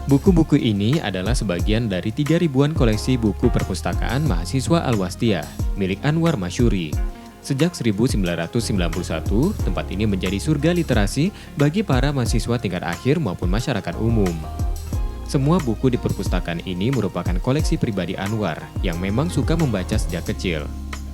Buku-buku ini adalah sebagian dari 3 ribuan koleksi buku perpustakaan mahasiswa Al-Wastiyah milik Anwar Masyuri. Sejak 1991, tempat ini menjadi surga literasi bagi para mahasiswa tingkat akhir maupun masyarakat umum. Semua buku di perpustakaan ini merupakan koleksi pribadi Anwar yang memang suka membaca sejak kecil.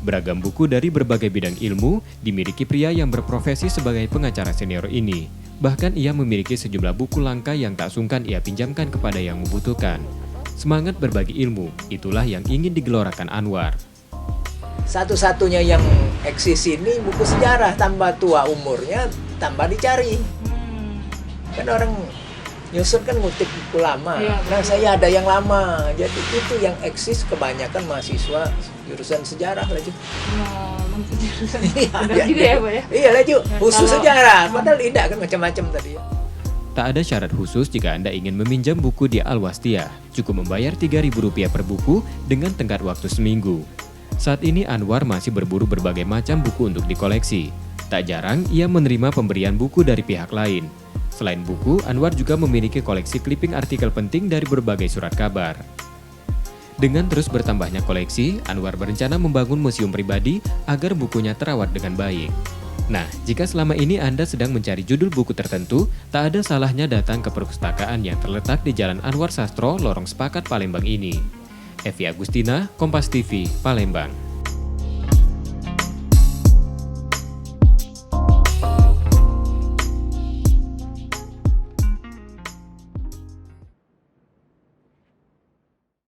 Beragam buku dari berbagai bidang ilmu dimiliki pria yang berprofesi sebagai pengacara senior ini. Bahkan ia memiliki sejumlah buku langka yang tak sungkan ia pinjamkan kepada yang membutuhkan. Semangat berbagi ilmu, itulah yang ingin digelorakan Anwar. Satu-satunya yang eksis ini buku sejarah, tambah tua umurnya, tambah dicari. Kan orang nyusun kan ngutip buku lama. Nah saya ada yang lama, jadi itu yang eksis kebanyakan mahasiswa jurusan sejarah lah Ju. Benar juga ya Pak ya? Iya lah Ju, khusus Kalau- sejarah, padahal tidak kan macam-macam tadi ya. Tak ada syarat khusus jika Anda ingin meminjam buku di Al-Wastiyah. Cukup membayar Rp3.000 per buku dengan tenggat waktu seminggu. Saat ini Anwar masih berburu berbagai macam buku untuk dikoleksi. Tak jarang ia menerima pemberian buku dari pihak lain. Selain buku, Anwar juga memiliki koleksi clipping artikel penting dari berbagai surat kabar. Dengan terus bertambahnya koleksi, Anwar berencana membangun museum pribadi agar bukunya terawat dengan baik. Nah, jika selama ini Anda sedang mencari judul buku tertentu, tak ada salahnya datang ke perpustakaan yang terletak di Jalan Anwar Sastro, Lorong Sepakat, Palembang ini. Evi Agustina, Kompas TV, Palembang.